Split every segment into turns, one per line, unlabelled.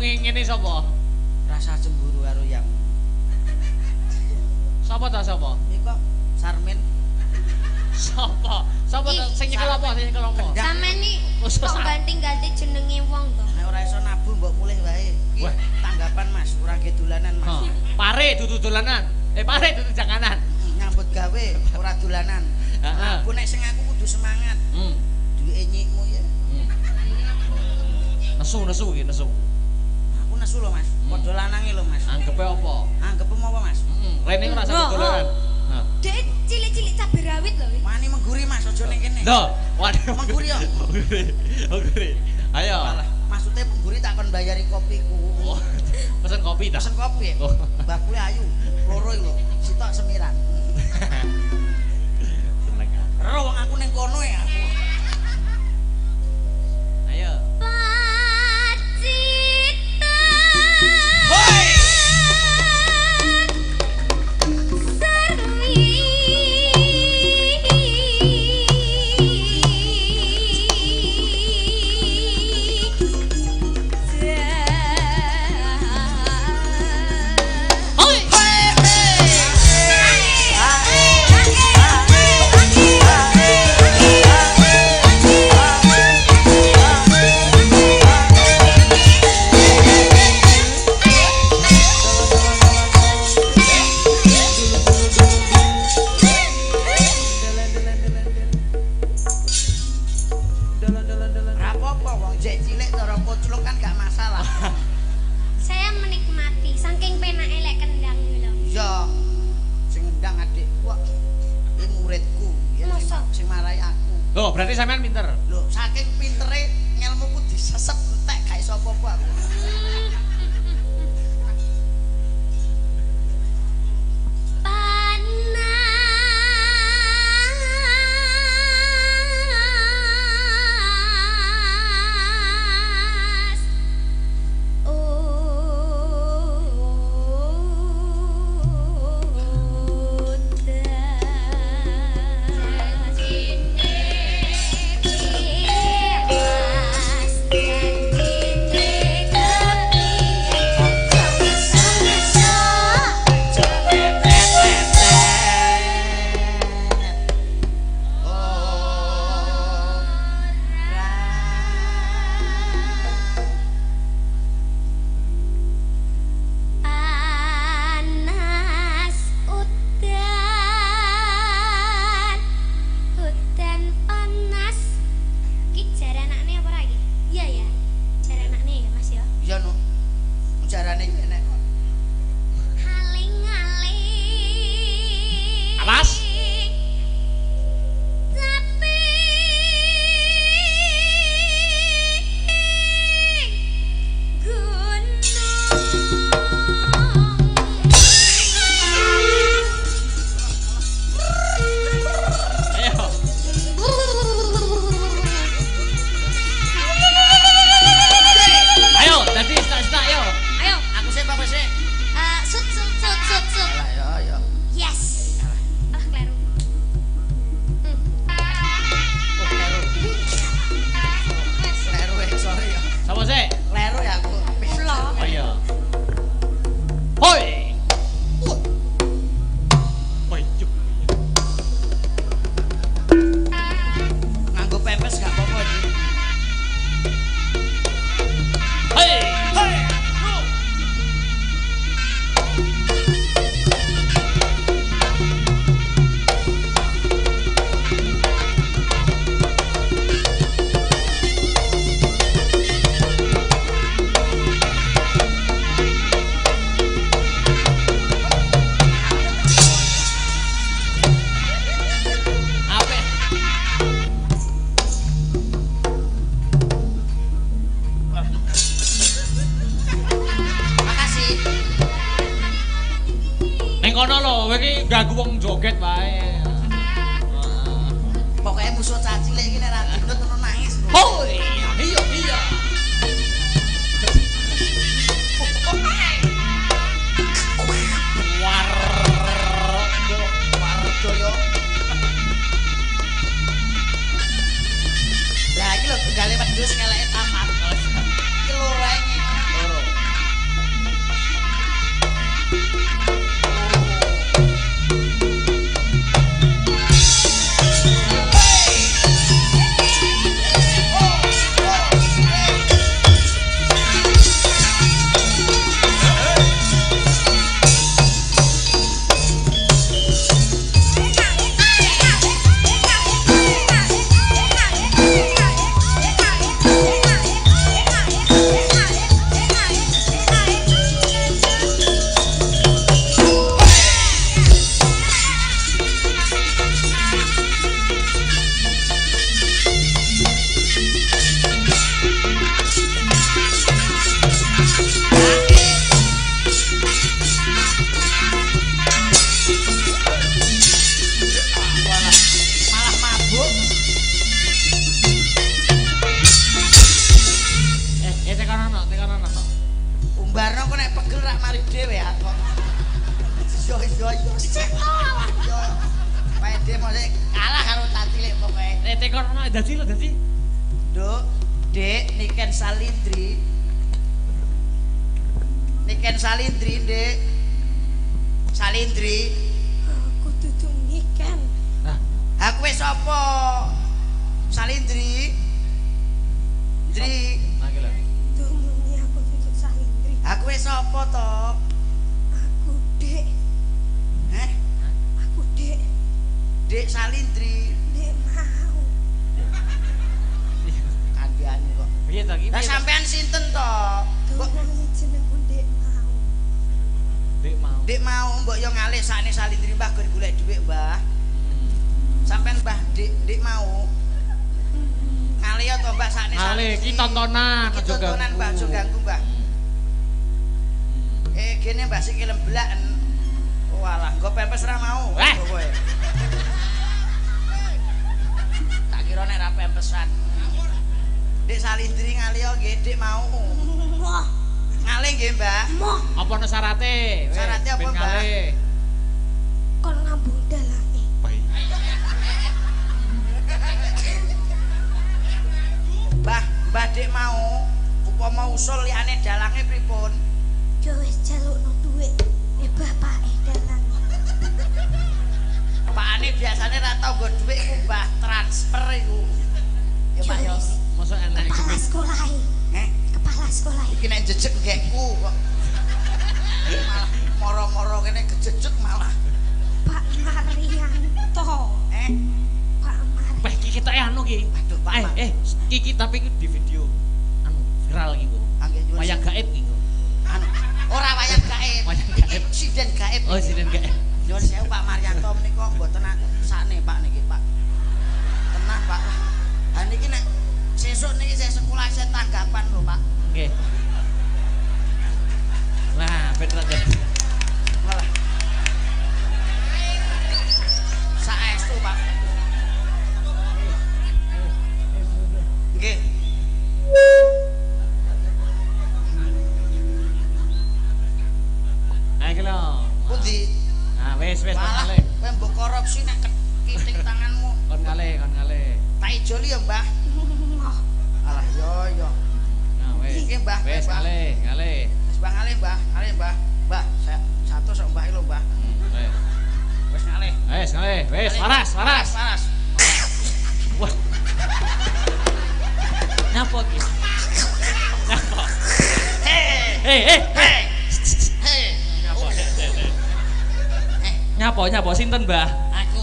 ngene sapa?
Rasa cemburu karo yang.
Sapa ta sapa?
Iki kok Sarmin.
Sapa? Sapa ta sing nyekel apa? Sing nyekel apa?
Sampeyan iki kok ganti-ganti jenenge wong to.
Nek ora iso nabu mbok mulih wae. Iki tanggapan Mas, ora ge dolanan Mas.
Pare dudu dolanan. Pare dudu janganan.
Nyambut gawe ora dolanan. Aku nek sing aku kudu semangat. Duwike nyikmu ya.
Nesu iki nesu.
Aku nesu lho Mas. Padha lanange lho Mas.
Anggepe apa?
Anggepe apa Mas?
Rene ora satu dolanan.
Dek cilik-cilik cabe rawit lho.
Wani mengguri Mas aja ning kene.
Lho, waduh
mengguri yo.
Mengguri. Ayo.
Maksudnya mengguri tak kon bayari kopiku.
Pesen kopi ta?
Pesen kopi. Bakule ayu. Loro iki lho. Sitok semiran.
Seneng.
Ero wong aku ning kono ya aku.
Ayo.
Pacita.
Hoi.
Loh, berarti sampean pinter.
Loh, saking pintere ngelmuku disesep entek gak iso apa-apa aku.
Ganggu wong joget wae.
Pokoknya musuh caci lek iki nek ra gendut ono nangis.
Oh iya iya. Wardo yo. Lah iki lho tunggale wedhus ngeleke tamat. Iki loro ae. Loro.
Ngono kok nek pegel rak mari dhewe ya kok. Yo. Yo. Pae dhewe mosok kalah karo Tatilik pokoke.
Tekon ana dadi lho dadi.
Duk, Dik, Niken Salindri. Niken Salindri, Dik. Salindri.
Aku duduk Niken.
Nah,
Aku wis sapa? Salindri. Ndri.
nah iki lho.
Dumuni aku duduk Salindri.
Aku wis sapa to?
Aku Dek.
Heh,
Aku Dek.
Dik Salindri.
Dek mau.
Kandhane kok.
Piye to iki?
Lah sampean sinten to? Kok
Dumuni jenengku Dek mau.
Dek mau.
Dik mau mbok yo ngalih sakne Salindri Mbah gur golek dhuwit, Mbah. Sampean Mbah Dik mau. Ngalih yo to Mbah sakne
Ale
Salindri.
iki tontonan
Iki
aja
tontonan Mbah aja ganggu, Mbah. Gene Mbah sikil lemblaken. Walah, nggo pempes ra mau.
Eh.
Kowe. Tak kira nek ra pempesan. Dik Salindri ngalih yo nggih Dik mau.
Wah,
Ngalih nggih, Mbah.
moh
Apa ono syarate?
Syarate apa,
Ben
Mbak?
kalih.
kon ngambung dalange.
Baik.
Mbah Dik mau upama usul liyane dalange pripun?
Yo wis jalukno dhuwit. Bapake dalange.
Pakane biasane ra tau nggo dhuwit ku Mbah transfer iku. Ya Pak yo.
Mosok enek
Kepala
duit.
sekolah. Kepala sekolah.
Iki nek jejeg ngekku kok. Malah moro-moro kene kejejet malah.
Pak Marianto. Pak Marianto.
Wah, iki kita anu ki.
Aduh, Pak.
Iki tapi di video anu viral iki kok.
Angge nyuwun.
Wayang gaib iki kok.
Anu, ora wayang gaib.
Wayang gaib.
Insiden gaib.
Oh, sinen gaib.
Nyuwun sewu Pak Marianto menika mboten sakne Pak niki, Pak. Tenang, Pak. Ha niki nek sesuk niki saya sekolah saya tanggapan lho, Pak.
Oke. Nah, bener deh.
Malah. Saestu, Pak. Nggih.
Nah, iki lho.
Pundi?
Nah, wis kon
Malah
kalih.
kowe mbok korupsi nek kiting tanganmu.
Kon kalih.
Tak ijoli ya, Mbah. Alah, yo.
Nah, wis.
Iki, Mbah.
Wis
Mbah.
kalih.
Wis Mbah ngalih, Mbah. Ngalih, Mbah. Mbah, saya satu sok Mbah lho, Mbah.
Wis.
Wis ngalih.
Wis kalih. Wis, waras.
Waras.
Wah. Nyapa iki? Nyapa?
Hei.
Nyapa? Nyapa sinten, Mbah?
Aku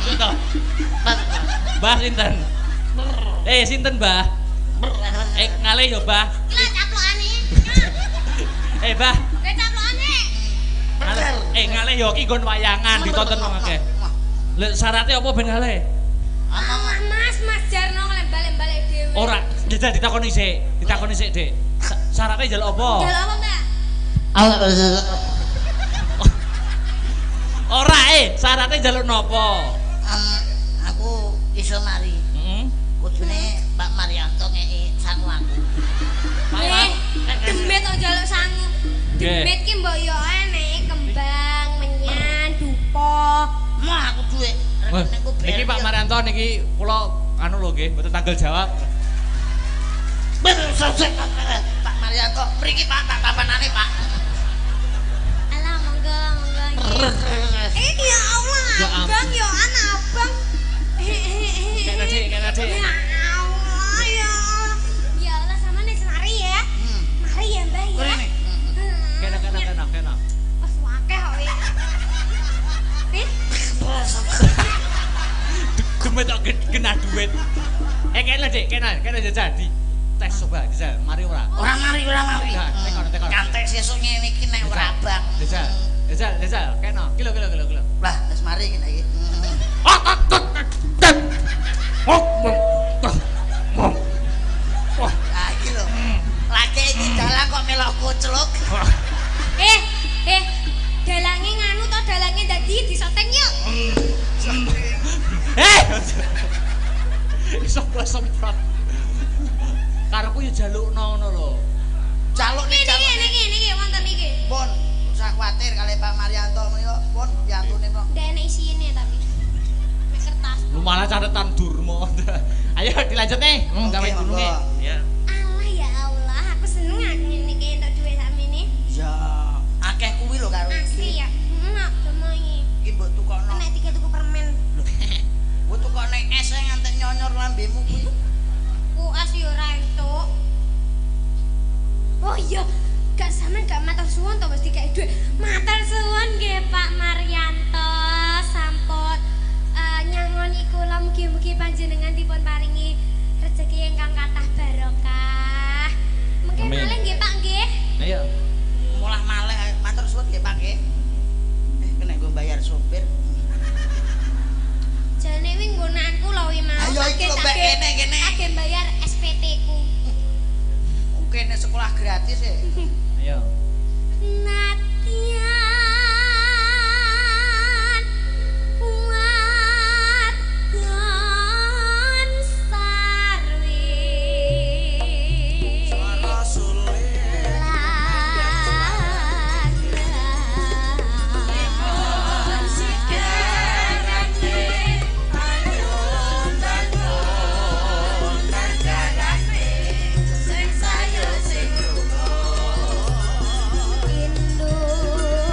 Betul. Mbah sinten? Sinten, Mbah? Ngalih yo, Mbah.
Lah caplokane.
Mbah.
Lah caplokane.
Ngalih yo iki nggon wayangan ditonton wong akeh. Lha syaratnya apa ben ngalih?
Mas Jarno lembal-lembale dhewe.
Ora, jajal ditakoni sik, Dik. Syaratnya njaluk apa?
Jaluk apa, Mbak?
Ora, syaratnya njaluk napa?
Aku iso mari.
Heeh.
Kudune Pak Marianto ngeki sangu aku.
Demit kok jaluk sangu.
Nggih.
Demit ki mbok yo eneke kembang, menyan, dupa.
Mah aku duwe.
Wah, niki Pak Marianto niki kula anu lho nggih, mboten tanggal jawab.
Pak Marianto, mriki Pak tak tapanane, Pak.
Alah monggo. Ya Allah,
Ya ampun.
abang yo anak abang.
Kena, Dik.
Ya Allah, ya Allah. Ya Allah, sama nih senari ya. Mari ya, Mbak ya.
Kene.
Kena.
Pas wakeh kok ya. Tit.
Demet kok kena duit. Kena, Dik, kena jajal di tes coba jajal, mari ora.
Ora mari.
Nah, tekon.
Ngantek sesuk ngene iki nek ora abang.
Jajal, kena. Kilo.
Lah, wis mari kene iki. Ah, iki lho. Lagi iki dalang kok melok kucluk.
Dalange nganu to dalange dadi disoteng yuk.
Iso semprot. Karepku ya jalukno ngono lho.
Jaluk nih jaluk.
Niki wonten iki.
Pun, usah khawatir kali Pak Maryanto menika pun piantune kok.
Ndak enek isine tapi. Mek kertas.
Lu malah catatan Durmo. Ayo dilanjut nih. Gawe dulu nih. Ya.
Allah ya Allah, aku seneng ngene iki entuk duit sakmene.
Ya, akeh kuwi lho karo
Asli ya. Enak demoy.
iki mbok tukokno.
Nek tiga tuku permen.
Mbok tukokne es ngantek nyonyor lambemu kuwi.
Puas yo ora entuk. Oh iya, gak sampean gak matur suwun to mesti gawe duit. Matur suwun nggih Pak Maryanto, sampun nyangoni kula mugi-mugi panjenengan dipun paringi rezeki ingkang kathah barokah. Mungkin malih nggih Pak nggih.
Ayo.
Mulah malih matur suwun nggih Pak nggih. Kena nggo bayar sopir.
Jane wi nggonanku lho wi mau.
Ayo iki lho Mbak kene.
Agek bayar SPT ku.
Kene sekolah gratis ya.
Ayo.
Natian kuat dan sarwi.
Suara sulit.
Induk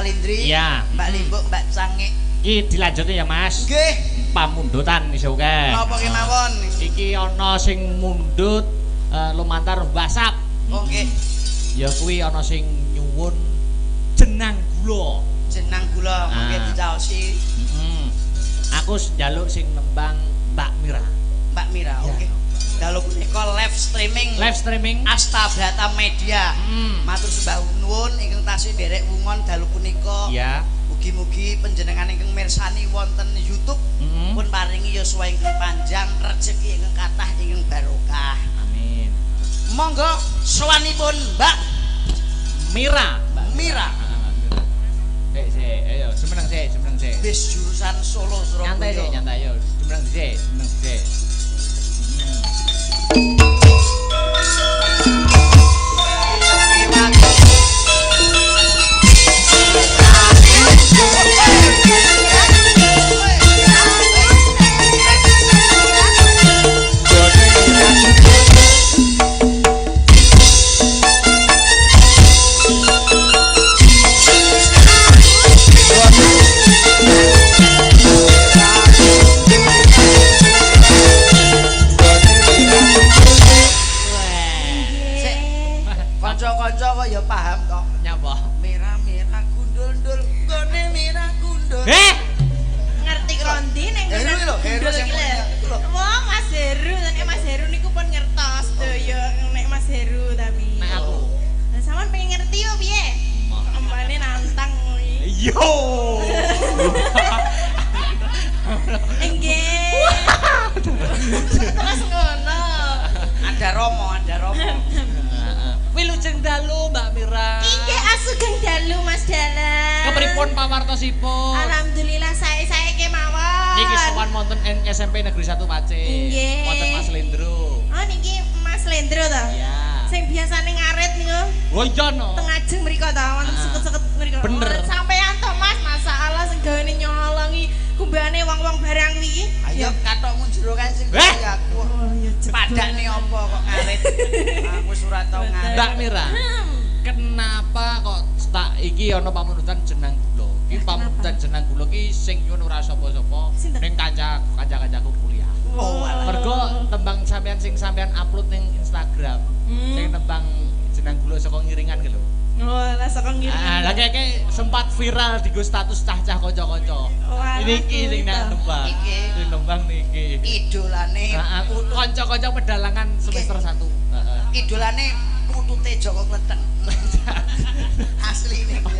Salindri.
Iya.
Mbak Limbuk, Mbak Cangik.
Iki dilanjuti ya, Mas.
Nggih.
Pamundutan iso kae.
Napa kemawon?
Iki ana sing mundut lumantar WhatsApp.
Oh nggih.
Ya kuwi ana sing nyuwun jenang gula.
Jenang gula monggo dicaosi.
Heeh. Aku njaluk sing nembang Mbak Mira.
Mbak Mira, oke. Dalu punika live streaming Asta Brata Media. Matur sembah nuwun ingkang tasih nderek wungon dalu punika.
Iya.
Mugi-mugi panjenengan ingkang mirsani wonten YouTube pun paringi yuswa ingkang panjang, rejeki ingkang kathah ingkang barokah.
Amin.
Monggo sowanipun Mbak
Mira.
Mira.
Ayo, semeneng sik.
Bis jurusan Solo Surabaya.
Nyantai yo. Semeneng sik.
Kanca-kanca kok ya paham kok.
Nyapa?
Merah-merah gundul-ndul, gone merah gundul.
Ngerti krondi ning
Heru lho, Heru sing lho.
Wah, Mas Heru, nek Mas Heru niku pun ngertos sedaya nek Mas Heru tapi.
Nek aku.
Lah sampean pengen ngerti yo piye? Ambane nantang kuwi.
Yo.
Nggih. Terus ngono.
Ada Romo.
Wilujeng dalu Mbak Mira.
Nggih asugeng dalu Mas Dalan.
Kepripun pawartosipun?
Alhamdulillah sae-sae kemawon.
Niki sowan wonten SMP Negeri 1 Pacet.
Nggih.
Wonten Mas Lendro.
Oh niki Mas Lendro to?
Iya.
Sing biasane ngarit niku.
Oh iya no.
Teng ajeng mriko ta, wonten seket-seket mriko.
Bener.
Sampeyan to Mas, masalah sing gawene nyolongi kumbane wong-wong barang kuwi.
Ayo katokmu jero kan sing aku.
Oh ya
Padane apa kok ngarit? Aku surat tau ngarit.
Mbak Mira. Kenapa kok tak iki ana pamundutan jenang gula? Iki pamundutan jenang gula ki sing nyuwun ora sapa-sapa ning kanca-kancaku kuliah.
Oh,
Mergo tembang sampean sing sampean upload ning Instagram. Sing tembang jenang gula saka ngiringan ki lho.
Oh, lah saka ngiring.
Lah keke sempat viral di status cah-cah kanca-kanca. Niki sing nak nembang.
Iki.
Sing nembang niki.
Idolane.
Heeh, kanca-kanca pedalangan semester 1. Heeh.
Idolane putute Joko Kleteng. Asli niki.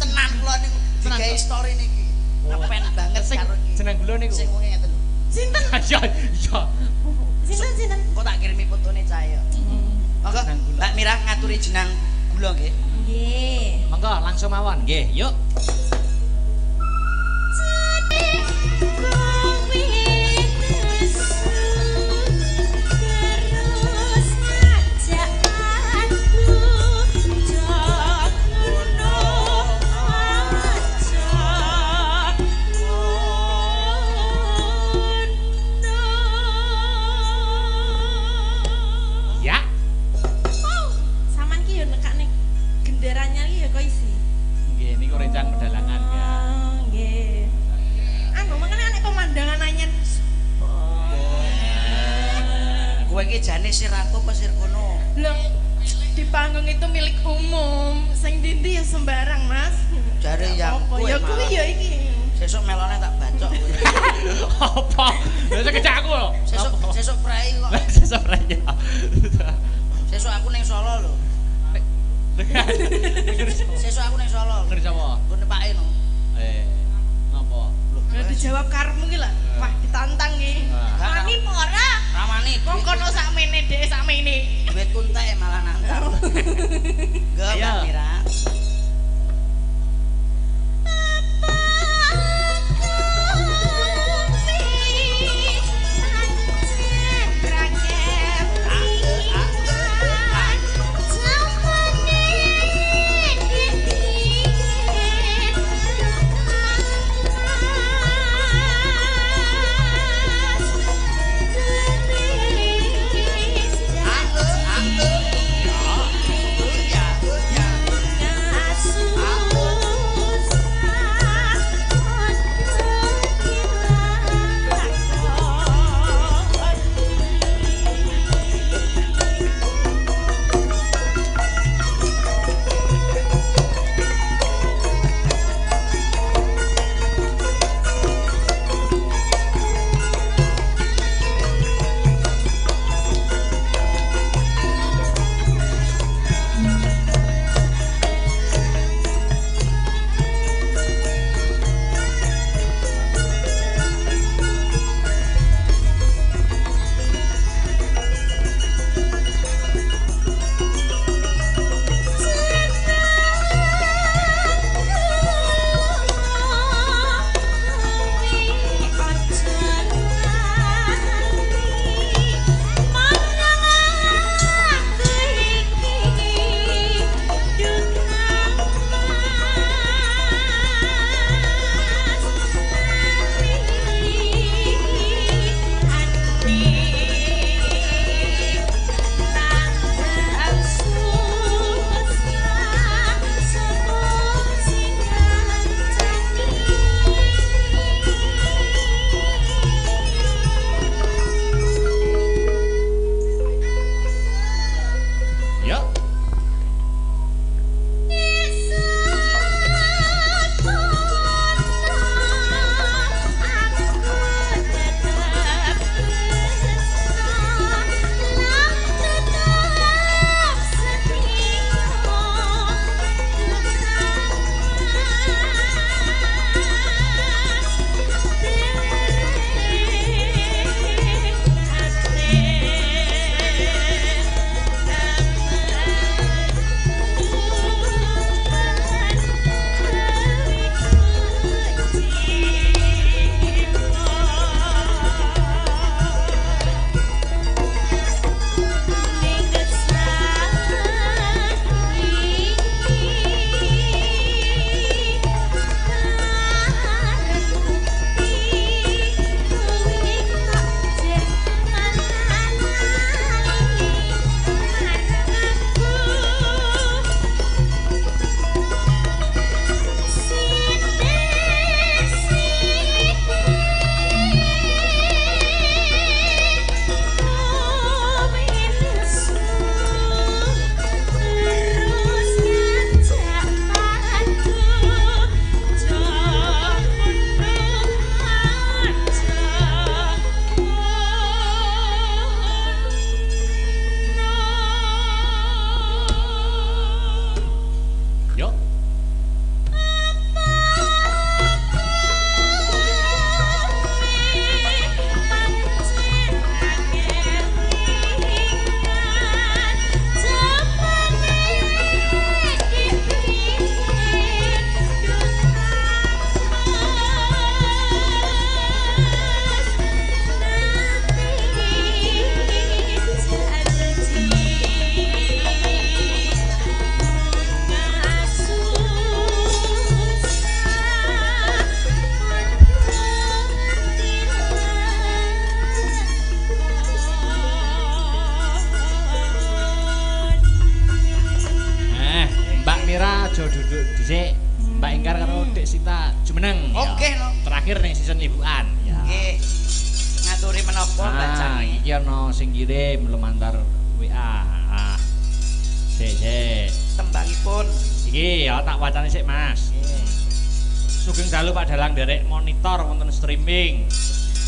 Tenan kula niku digawe story niki. Ngepen banget karo iki.
Jenang gula niku.
Sing wengi ngeten.
Sinten?
Iya, iya.
Sinten?
Kok tak kirimi fotone cahya. Monggo Mbak Mira ngaturi jenang gula nggih.
Nggih.
Monggo langsung mawon nggih, yuk. Ya.
Saman ki yo nekane genderanya li ya kok isi.
Nggih, niku rencang pedalangan ya.
Nggih. Anu mengene nek pemandangan anyar.
Kowe iki jane sir aku apa sir kono?
Lah di panggung itu milik umum. Sing ndi ya sembarang, Mas.
Jare yang
Apa
kowe
ya kuwi
malah.
ya iki.
Sesuk melone tak bacok kowe.
Apa? Lah kecak aku lho.
Sesuk prei kok.
Sesuk raya.
Sesuk aku ning Solo lho. Sesuk aku ning Solo.
Ngeri sapa?
Ku nepake no.
Ngopo?
Ya dijawab karepmu ki lah. Wah, ditantang ki. Wani apa ora?
Ramani
Wong kono sakmene dhek sakmene.
duit kuntek malah nantang. Nggih, Mbak Mira.
jumeneng.
Oke no.
Terakhir ning season libuan. Ya.
Nggih. Ngaturi menapa bancane?
Iki ana sing kirim lumantar WA. Sik.
Tembangipun.
Iki ya tak wacane sik, Mas. Sugeng dalu Pak Dalang derek monitor wonten streaming.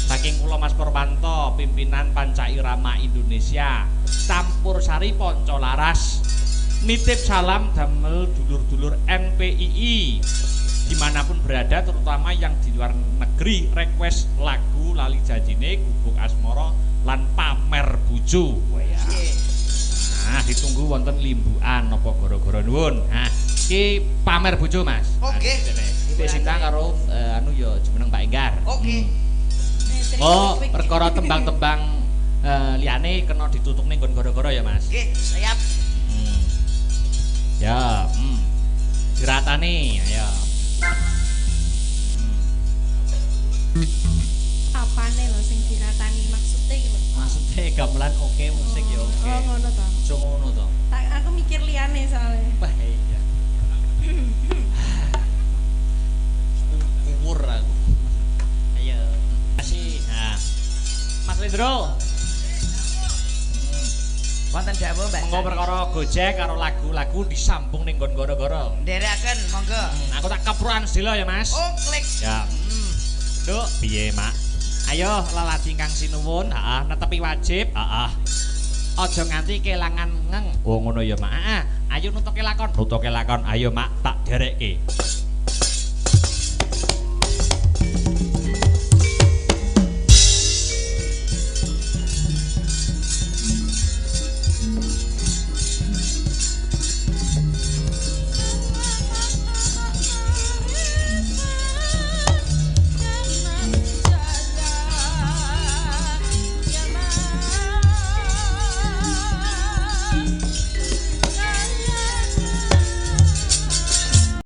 Saking kula Mas Purwanto, pimpinan Panca Irama Indonesia, Campursari Ponco Laras. Nitip salam damel dulur-dulur NPII dimanapun berada, terutama yang di luar negeri, request lagu lali janjine Gubuk Asmara lan Pamer Bojo. Nah, ditunggu wonten limbukan napa gara-gara nuwun. Nah, iki Pamer Bojo, Mas.
Oke.
Iki sintang karo anu ya jumeneng Pak Enggar.
Oke.
Oh, perkara tembang-tembang liyane kena ditutuk ning nggon gara-gara ya, Mas.
Nggih, siap.
Ya, diratani, ayo.
Apane lho sing diratani maksudnya iki lho.
Maksudnya gamelan oke, musik ya oke.
Oh, ngono to.
Aja ngono to.
Aku mikir liyane soalnya.
Wah, iya. Umur aku. Ayo. Kasih. Nah. Mas Lindro.
Wonten dawuh Mbak.
Monggo perkara Gojek karo lagu-lagu disambung ning nggon gara-gara.
Nderekaken monggo.
Aku tak kepruan sedelo ya, Mas.
Oh, klik.
Ya. Nduk, piye, Mak? Ayo lelaki kang sinuwun, heeh, netepi wajib, heeh. Aja nganti kelangan ngeng. Oh ngono ya, Mak. Ayo nutuke lakon. Nutuke lakon. Ayo, Mak, tak derekke.